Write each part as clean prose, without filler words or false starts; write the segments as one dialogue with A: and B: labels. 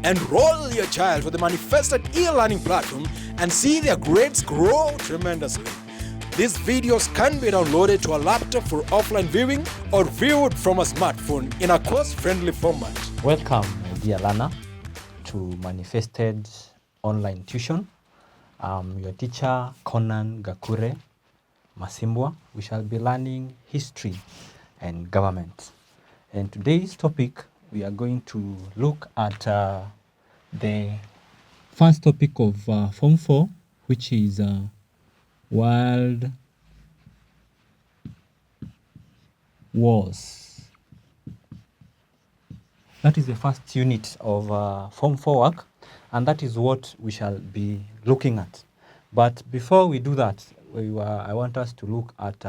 A: Enroll your child for the manifested e-learning platform and see their grades grow tremendously. These videos can be downloaded to a laptop for offline viewing or viewed from a smartphone in a cost-friendly format.
B: Welcome, my dear learner, to Manifested Online Tuition. I'm your teacher, Conan Gakure Masimbwa. We shall be learning history and government. And today's topic, we are going to look at the first topic of Form 4, which is World Wars. That is the first unit of Form 4 work, and that is what we shall be looking at. But before we do that, I want us to look at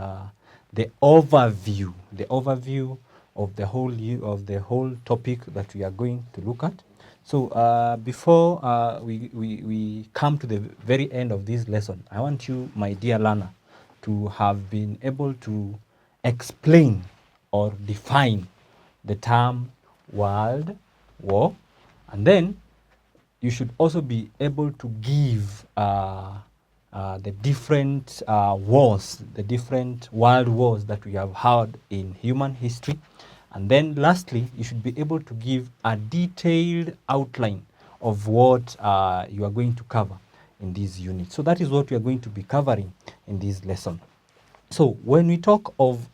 B: the overview of the whole topic that we are going to look at. So before we come to the very end of this lesson, I want you, my dear learner, to have been able to explain or define the term World War, and then you should also be able to give the different wars, the different world wars that we have had in human history. And then lastly, you should be able to give a detailed outline of what you are going to cover in this unit. So that is what we are going to be covering in this lesson. So when we talk of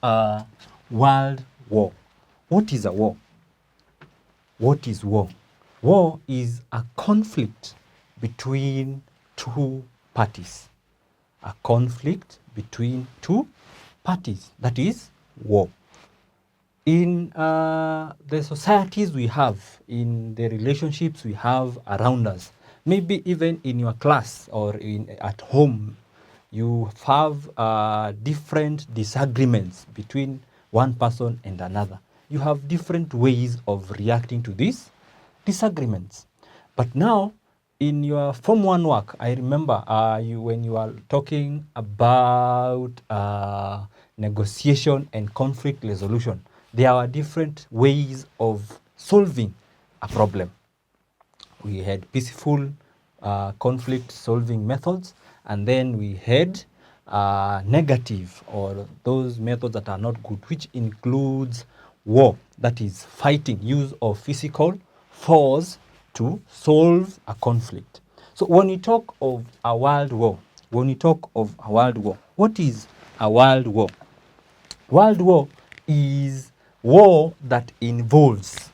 B: world war, what is a war? What is war? War is a conflict between two parties. A conflict between two parties. That is war. In the societies we have, in the relationships we have around us, maybe even in your class or at home, you have different disagreements between one person and another. You have different ways of reacting to these disagreements. But now, in your Form 1 work, I remember when you are talking about negotiation and conflict resolution, there are different ways of solving a problem. We had peaceful conflict solving methods, and then we had negative, or those methods that are not good, which includes war, that is fighting, use of physical force to solve a conflict. So when we talk of a world war, what is a world war? World war is war that involves.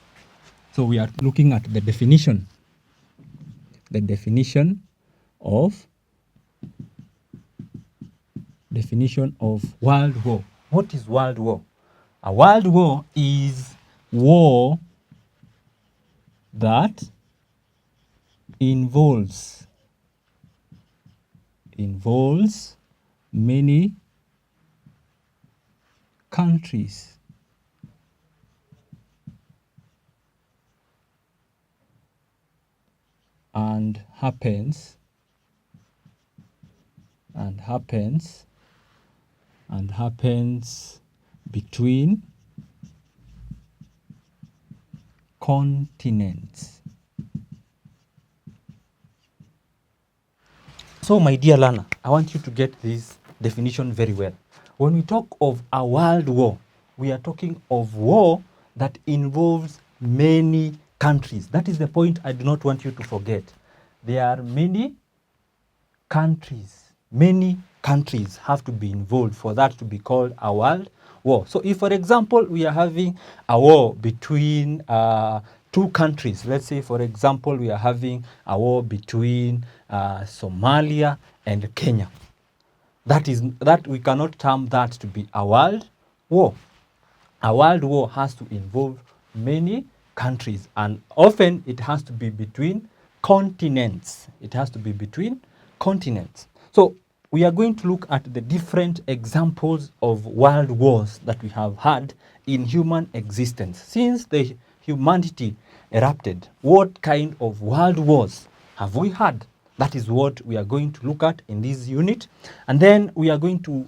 B: So we are looking at the definition of world war. What is world war? A world war is war that involves many countries and happens between continents. So my dear learner, I want you to get this definition very well. When we talk of a world war, we are talking of war that involves many countries. That is the point I do not want you to forget. There are many countries. Many countries have to be involved for that to be called a world war. So if, for example, we are having a war between two countries, let's say, for example, we are having a war between Somalia and Kenya, that we cannot term that to be a world war. A world war has to involve many countries, and often it has to be between continents. So we are going to look at the different examples of world wars that we have had in human existence. Since the humanity erupted, what kind of world wars have we had? That is what we are going to look at in this unit. And then we are going to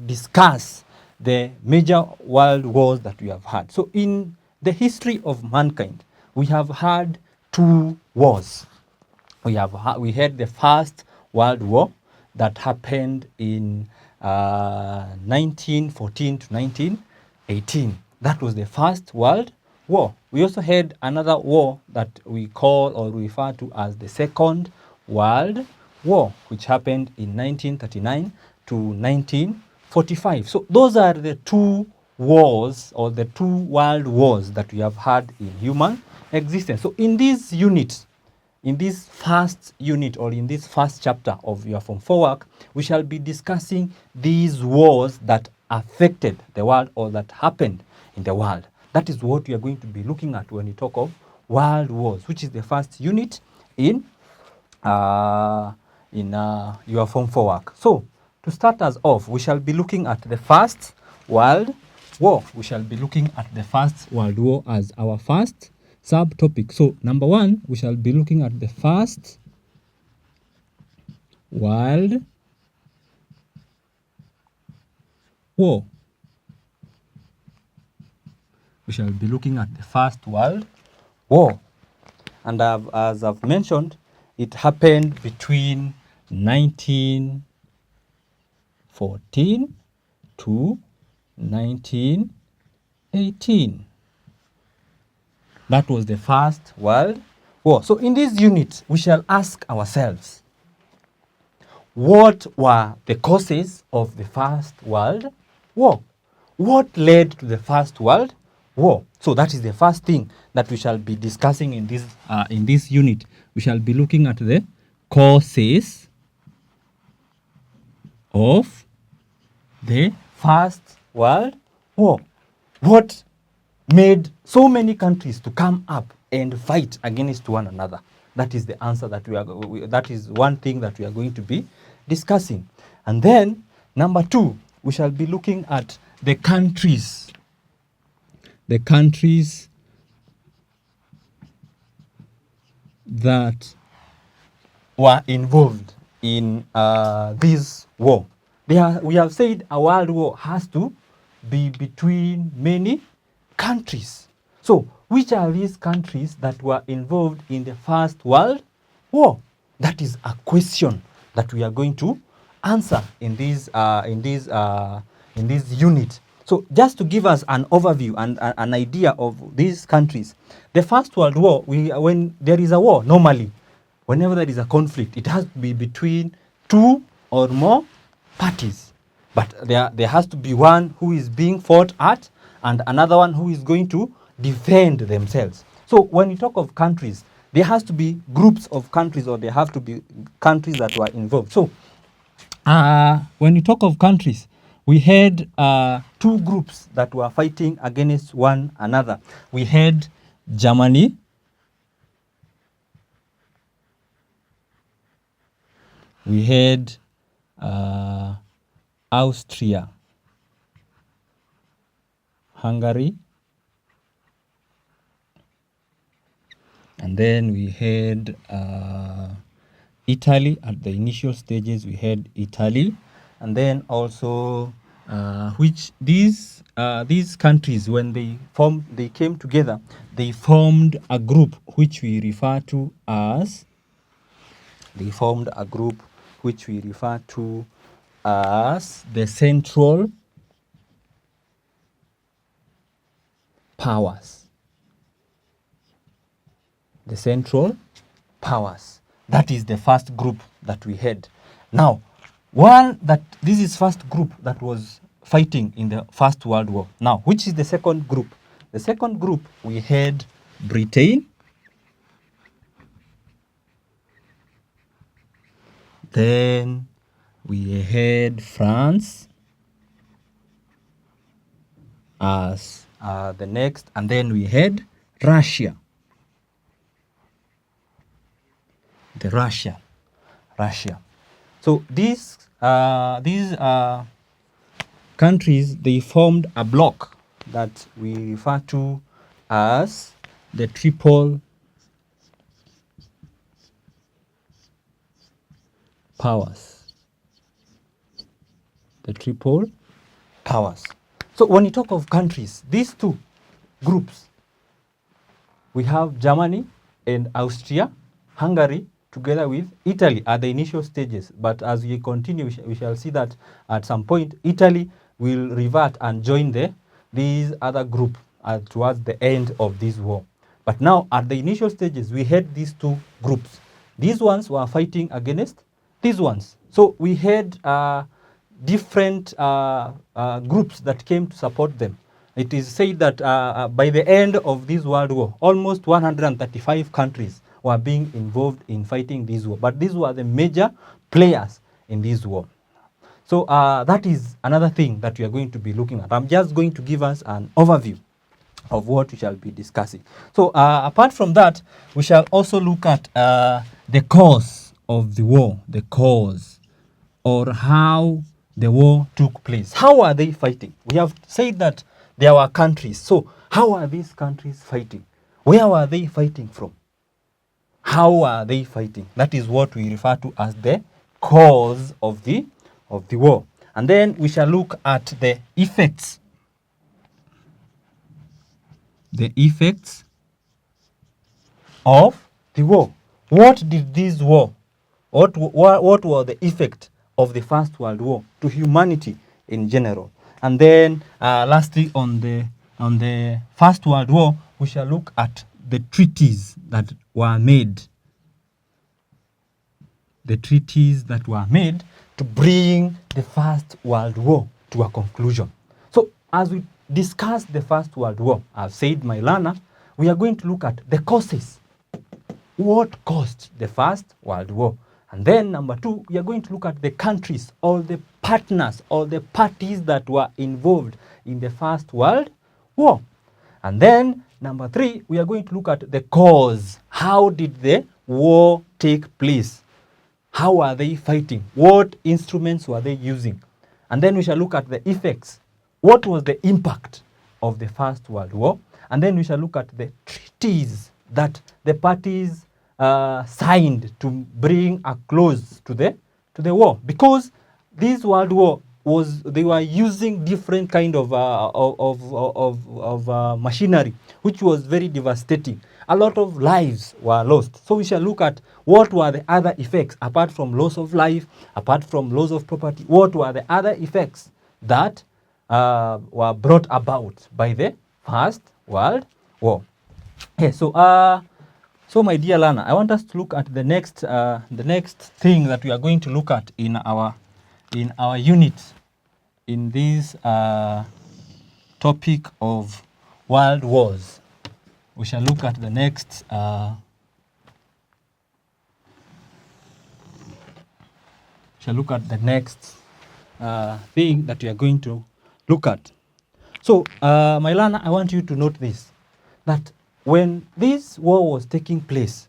B: discuss the major world wars that we have had. So in the history of mankind, we have had two wars. We had the First World War that happened in 1914 to 1918. That was the First World War. We also had another war that we call or refer to as the Second World War, which happened in 1939 to 1945. So those are the two wars or the two world wars that we have had in human existence. So in this unit, in this first unit or in this first chapter of your Form 4 work, we shall be discussing these wars that affected the world or that happened in the world. That is what we are going to be looking at when we talk of world wars, which is the first unit in your Form 4 work. So, to start us off, we shall be looking at the First World War. We shall be looking at the First World War as our first subtopic. So, number one, we shall be looking at the First World War. We shall be looking at the First World War. And as I've mentioned, it happened between 1914 to 1918. That was the First World War. So in this unit, we shall ask ourselves, what were the causes of the First World War? What led to the First World War? So that is the first thing that we shall be discussing in this unit. We shall be looking at the causes of the First World War. What made so many countries to come up and fight against one another? That is the answer that that is one thing that we are going to be discussing. And then number two, we shall be looking at the countries that were involved in this war. We have said a world war has to be between many countries. So, which are these countries that were involved in the First World War? That is a question that we are going to answer in this unit. So, just to give us an overview and an idea of these countries, the First World War, when there is a war, normally, whenever there is a conflict, it has to be between two or more parties. But there has to be one who is being fought at and another one who is going to defend themselves. So when you talk of countries, there has to be groups of countries, or there have to be countries that were involved. So when you talk of countries, we had two groups that were fighting against one another. We had Germany, we had Austria, Hungary, and then we had Italy. At the initial stages, we had Italy, and then also which these countries, when they came together, they formed a group which we refer to as the Central Powers. The Central Powers. That is the first group that we had. Now, this is first group that was fighting in the First World War. Now, which is the second group? The second group, we had Britain, then we had France as the next, and then we had Russia. Russia. So these countries, they formed a bloc that we refer to as the Triple Powers. The Triple Powers. So when you talk of countries, these two groups, we have Germany and Austria, Hungary, together with Italy at the initial stages. But as we continue, we shall see that at some point, Italy will revert and join these other group towards the end of this war. But now, at the initial stages, we had these two groups. These ones were fighting against these ones. So we had different groups that came to support them. It is said that by the end of this World War, almost 135 countries were being involved in fighting this war. But these were the major players in this war. So that is another thing that we are going to be looking at. I'm just going to give us an overview of what we shall be discussing. So apart from that, we shall also look at the cause of the war, the cause, or how the war took place. How are they fighting? We have said that there were countries. So how are these countries fighting? Where were they fighting from? How are they fighting? That is what we refer to as the cause of the war. And then we shall look at the effects. The effects of the war. What did this war, what were the effect of the First World War to humanity in general? And then lastly, on the First World War, we shall look at the treaties that were made. The treaties that were made to bring the First World War to a conclusion. So as we discuss the First World War, I've said, my learner, we are going to look at the causes. What caused the First World War? And then number two, we are going to look at the countries or the partners or the parties that were involved in the First World War. And then number three, we are going to look at the cause. How did the war take place? How are they fighting? What instruments were they using? And then we shall look at the effects. What was the impact of the First World War? And then we shall look at the treaties that the parties signed to bring a close to the war. Because this World War they were using different kind of machinery, which was very devastating. A lot of lives were lost. So we shall look at what were the other effects, apart from loss of life, apart from loss of property, what were the other effects that were brought about by the First World War. Okay, so my dear learner, I want us to look at the next thing that we are going to look at in our unit in this topic of world wars. We shall look at the next thing that we are going to look at. So, my learner, I want you to note this, that when this war was taking place,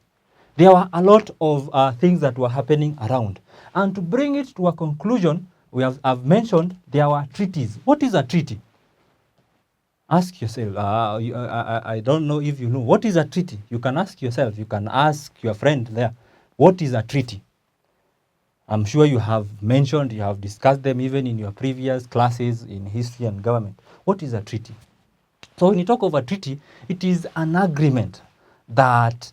B: there were a lot of things that were happening around. And to bring it to a conclusion, I've mentioned there were treaties. What is a treaty? Ask yourself. I don't know if you know. What is a treaty? You can ask yourself. You can ask your friend there. What is a treaty? I'm sure you have mentioned, you have discussed them even in your previous classes in history and government. What is a treaty? So when you talk of a treaty, it is an agreement that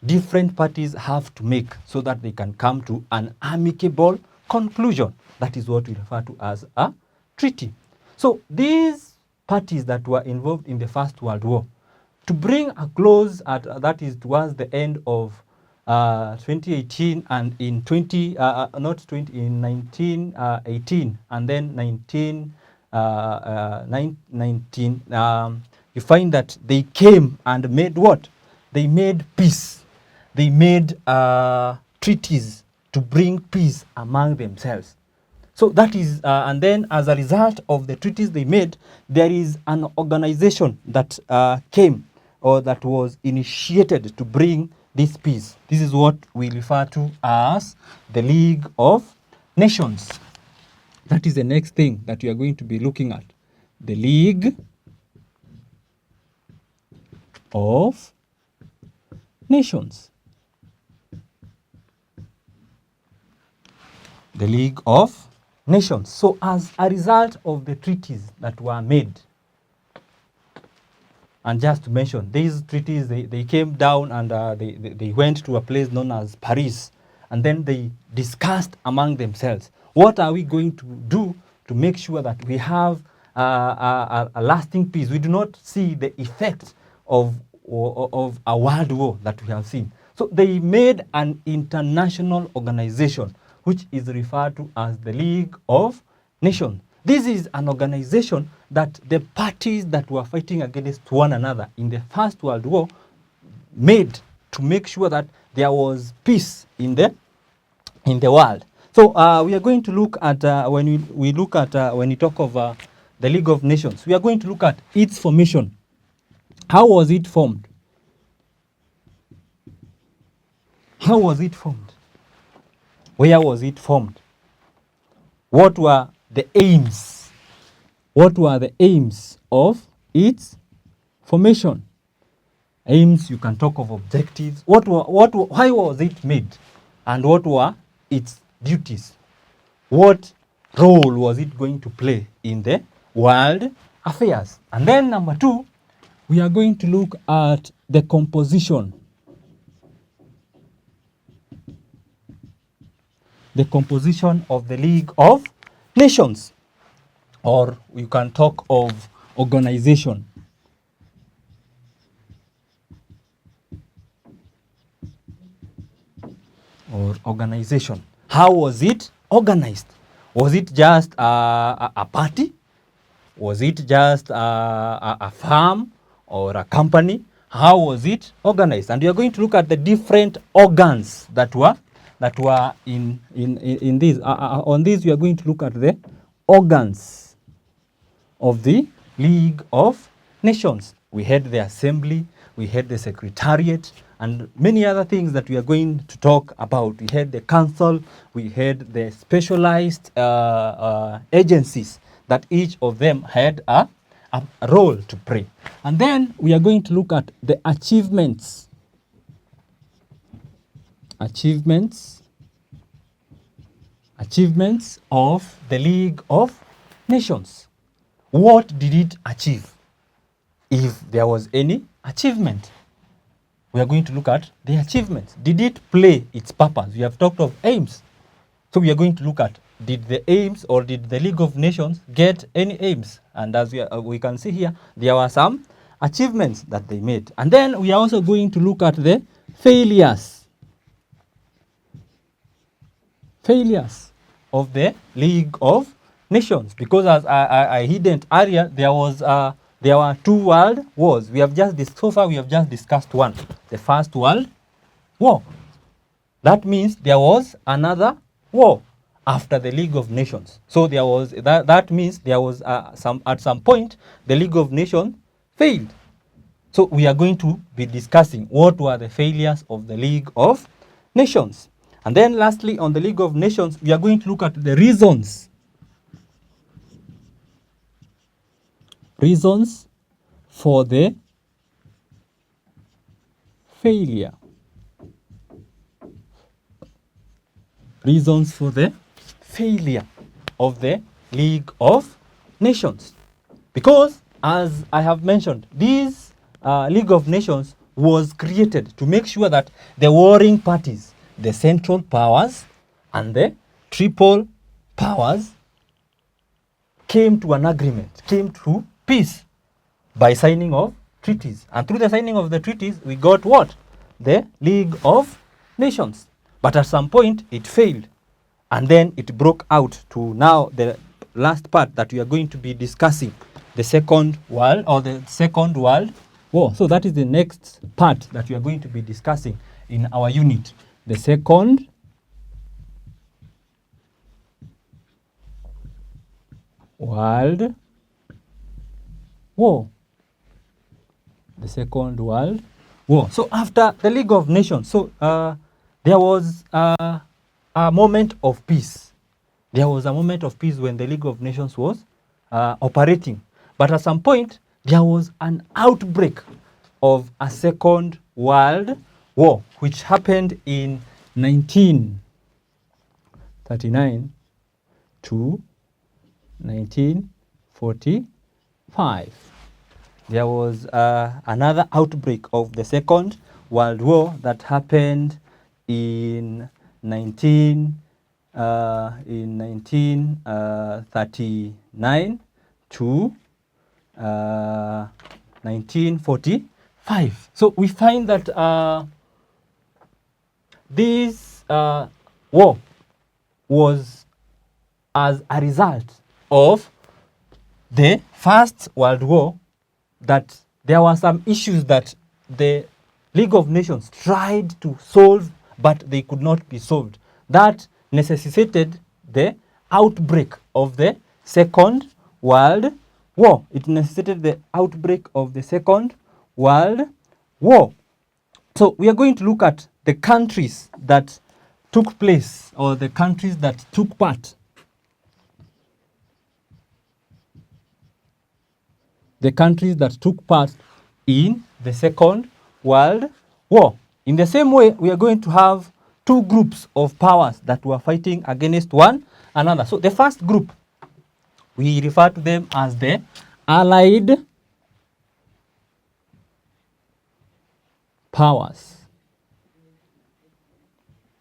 B: different parties have to make so that they can come to an amicable conclusion. That is what we refer to as a treaty. So these parties that were involved in the First World War, to bring a close that is towards the end of 2018 and in 1918 and then 1919, you find that they came and made what? They made peace. They made treaties to bring peace among themselves. So that is, and then as a result of the treaties they made, there is an organization that came or that was initiated to bring this peace. This is what we refer to as the League of Nations. That is the next thing that we are going to be looking at. The League of Nations. The League of Nations. So as a result of the treaties that were made, And just to mention, these treaties, they came down and they went to a place known as Paris. And then they discussed among themselves, what are we going to do to make sure that we have a lasting peace? We do not see the effects of a world war that we have seen. So they made an international organization, which is referred to as the League of Nations. This is an organization that the parties that were fighting against one another in the First World War made to make sure that there was peace in the world. So we are going to look at when we look at when we talk of the League of Nations, we are going to look at its formation. How was it formed? How was it formed? Where was it formed? What were the aims? What were the aims of its formation? Aims, you can talk of objectives. Why was it made? And what were its duties? What role was it going to play in the world affairs? And then number 2, we are going to look at the composition. The composition of the League of Nations, or you can talk of organization. Or organization. How was it organized? Was it just a party? Was it just a farm or a company? How was it organized? And we are going to look at the different organs that were in this. On this, we are going to look at the organs of the League of Nations. We had the assembly, we had the secretariat, and many other things that we are going to talk about. We had the council, we had the specialized agencies that each of them had a role to play. And then we are going to look at the achievements. Achievements of the League of Nations. What did it achieve? If there was any achievement, we are going to look at the achievements. Did it play its purpose? We have talked of aims. So we are going to look at, did the aims or did the League of Nations get any aims? And as we can see here, there were some achievements that they made. And then we are also going to look at the failures. Failures of the League of Nations. Because as I hinted earlier, there were 2 world wars. So far we have just discussed one, the First World War. That means there was another war after the League of Nations. So there was that means there was at some point the League of Nations failed. So we are going to be discussing what were the failures of the League of Nations. And then lastly, on the League of Nations, we are going to look at the reasons. Reasons for the failure. Reasons for the failure of the League of Nations. Because, as I have mentioned, this League of Nations was created to make sure that the warring parties, the Central Powers and the Triple Powers, came to an agreement, came to peace by signing of treaties. And through the signing of the treaties, we got what? The League of Nations. But at some point, it failed. And then it broke out to now the last part that we are going to be discussing, the Second World War. So that is the next part that we are going to be discussing in our unit. The Second World War. The Second World War. So after the League of Nations, there was a moment of peace. There was a moment of peace when the League of Nations was operating. But at some point, there was an outbreak of a Second World War, which happened in 1939 to 1945. there was another outbreak of the Second World War that happened in 1939 to 1945. So we find that this war was as a result of the First World War, that there were some issues that the League of Nations tried to solve, but they could not be solved. That necessitated the outbreak of the Second World War. It necessitated the outbreak of the Second World War. So we are going to look at the countries that took place, or the countries that took part. The countries that took part in the Second World War. In the same way, we are going to have two groups of powers that were fighting against one another. So the first group, we refer to them as the Allied powers.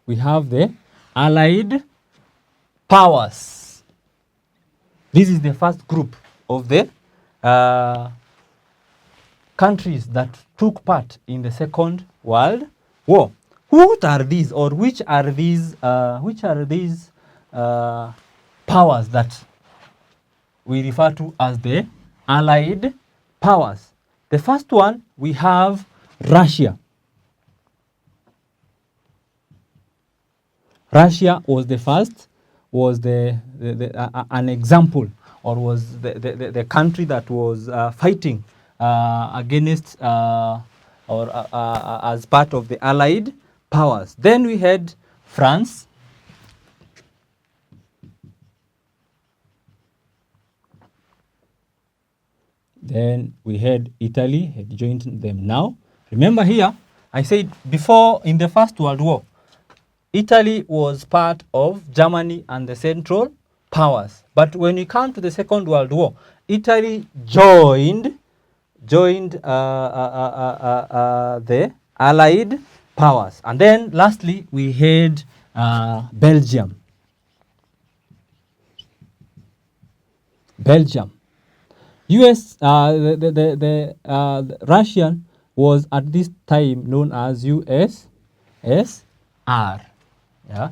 B: We have the Allied powers. This is the first group of the countries that took part in the Second World War. What are these, or which are these powers that we refer to as the Allied powers? The first one, we have Russia. Russia was the first, was an example, or was the country that was fighting against or as part of the Allied powers. Then we had France. Then we had Italy, had joined them now. Remember here, I said before, in the First World War, Italy was part of Germany and the Central Powers. But when we come to the Second World War, Italy joined the Allied powers. And then lastly, we had Belgium. US, the Russian was at this time known as USSR. Yeah,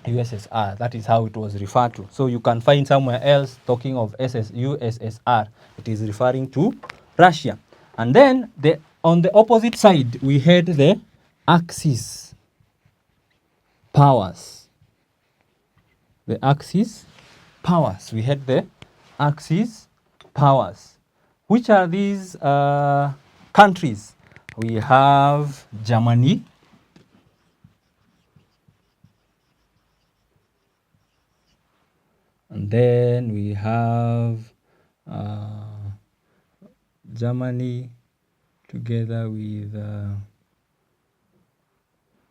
B: USSR. That is how it was referred to. So you can find somewhere else talking of USSR. It is referring to Russia. And then on the opposite side, we had the Axis powers. The Axis powers. We had the Axis powers. Which are these countries? We have Germany. And then we have Germany together with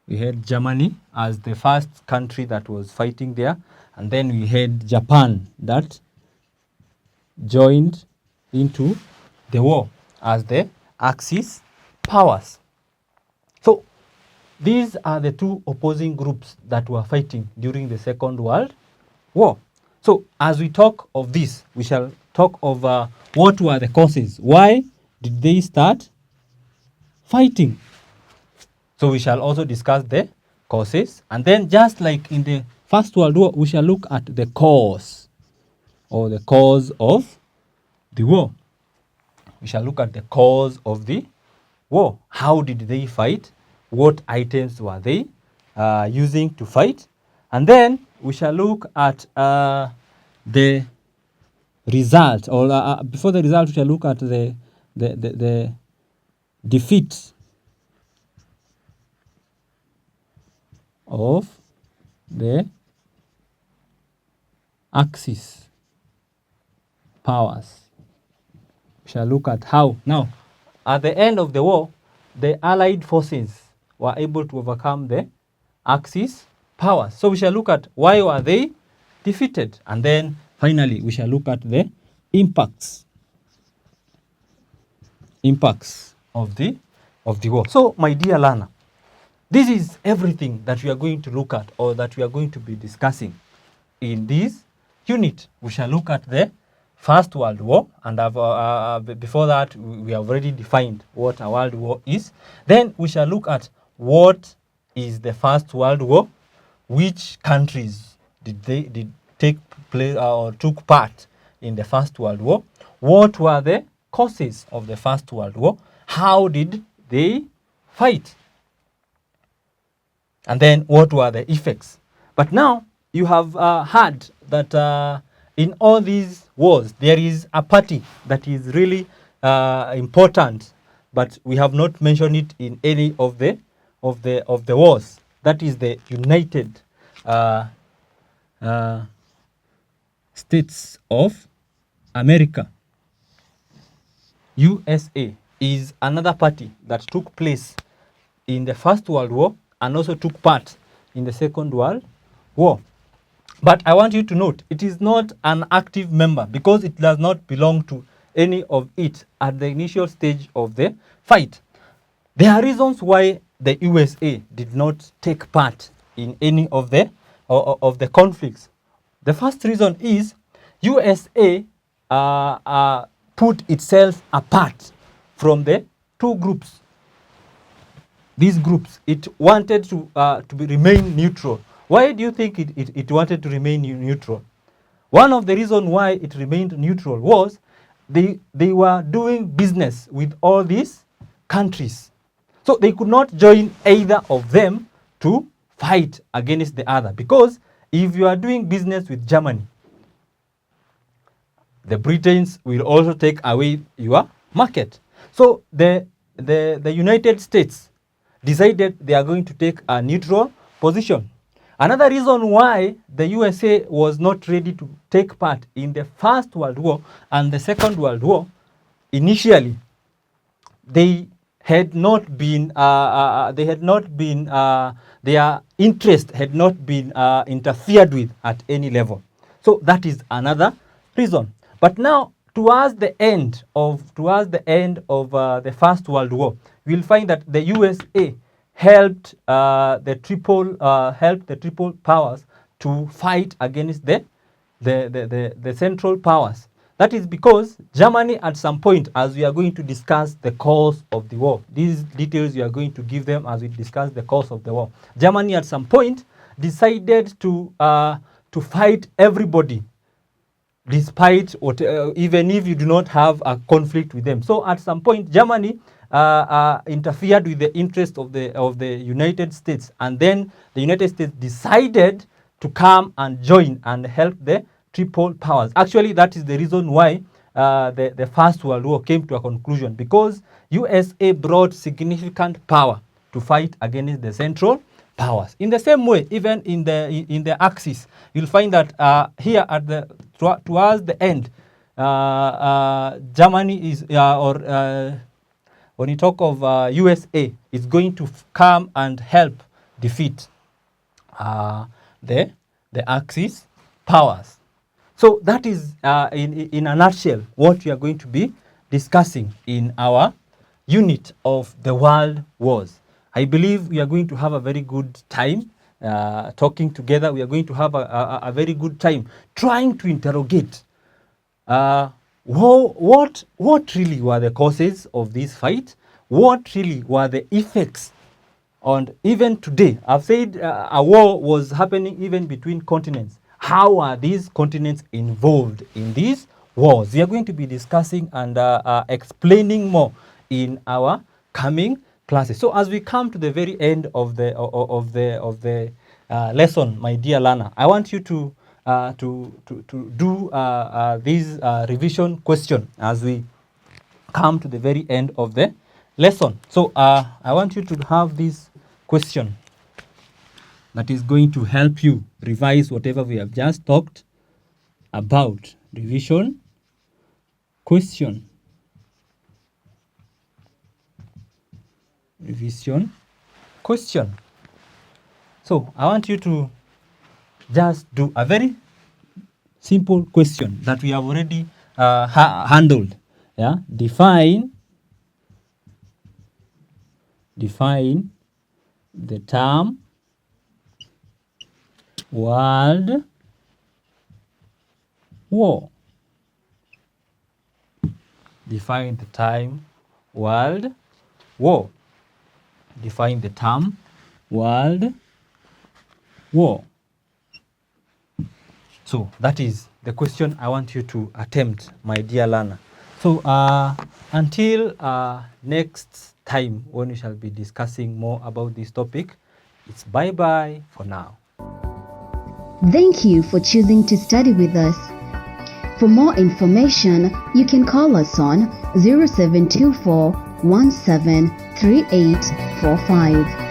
B: we had Germany as the first country that was fighting there, and then we had Japan that joined into the war as the Axis powers. So these are the two opposing groups that were fighting during the Second World War. So as we talk of this, we shall talk of what were the causes. Why did they start fighting? So we shall also discuss the causes. And then, just like in the First World War, we shall look at the cause, or the cause of the war. We shall look at the cause of the war. How did they fight? What items were they using to fight? And then we shall look at the result, or before the result, we shall look at the defeat of the Axis powers. We shall look at how. Now, at the end of the war, the Allied forces were able to overcome the Axis powers. So we shall look at why were they defeated, and then finally we shall look at the impacts impacts of the war. So, my dear learner, this is everything that we are going to look at, or that we are going to be discussing in this unit. We shall look at the First World War, and before that, we have already defined what a world war is. Then we shall look at what is the First World War, which countries did take place or took part in the First World War, what were the causes of the First World War, how did they fight, and then what were the effects. But now you have heard that in all these wars there is a party that is really important, but we have not mentioned it in any of the wars. That is the United States of America. USA is another party that took place in the First World War and also took part in the Second World War. But I want you to note, it is not an active member because it does not belong to any of it at the initial stage of the fight. There are reasons why the USA did not take part in any of the conflicts. The first reason is USA put itself apart from the two groups. These groups, it wanted to remain neutral. Why do you think it wanted to remain neutral? One of the reasons why it remained neutral was they were doing business with all these countries. So they could not join either of them to fight against the other. Because if you are doing business with Germany, the Britons will also take away your market. So the United States decided they are going to take a neutral position. Another reason why the USA was not ready to take part in the First World War and the Second World War, initially, they had not been, their interest had not been interfered with at any level. So that is another reason. But now, towards the end of the First World War, we'll find that the USA helped the Triple powers to fight against the Central powers. That is because Germany at some point, as we are going to discuss the cause of the war, these details we are going to give them as we discuss the cause of the war. Germany at some point decided to fight everybody, despite what, even if you do not have a conflict with them. So at some point, Germany interfered with the interest of the United States, and then the United States decided to come and join and help the Triple powers. Actually, that is the reason why the First World War came to a conclusion, because USA brought significant power to fight against the Central powers. In the same way, even in the Axis, you'll find that here at towards the end, Germany is when you talk of USA, is going to come and help defeat the Axis powers. So that is, in a nutshell, what we are going to be discussing in our unit of the world wars. I believe we are going to have a very good time talking together. We are going to have a very good time trying to interrogate what really were the causes of this fight, what really were the effects. And even today, I've said a war was happening even between continents. How are these continents involved in these wars? We are going to be discussing and explaining more in our coming classes. So as we come to the very end of the lesson, my dear learner, I want you to do this revision question as we come to the very end of the lesson. So I want you to have this question that is going to help you revise whatever we have just talked about. Revision question. Revision question. So I want you to just do a very simple question that we have already handled. Yeah, define Define the term World War. Define the time World War. Define the term World War. So that is the question I want you to attempt, my dear learner. So until next time when we shall be discussing more about this topic, it's bye-bye for now.
C: Thank you for choosing to study with us. For more information, you can call us on 0724 173845.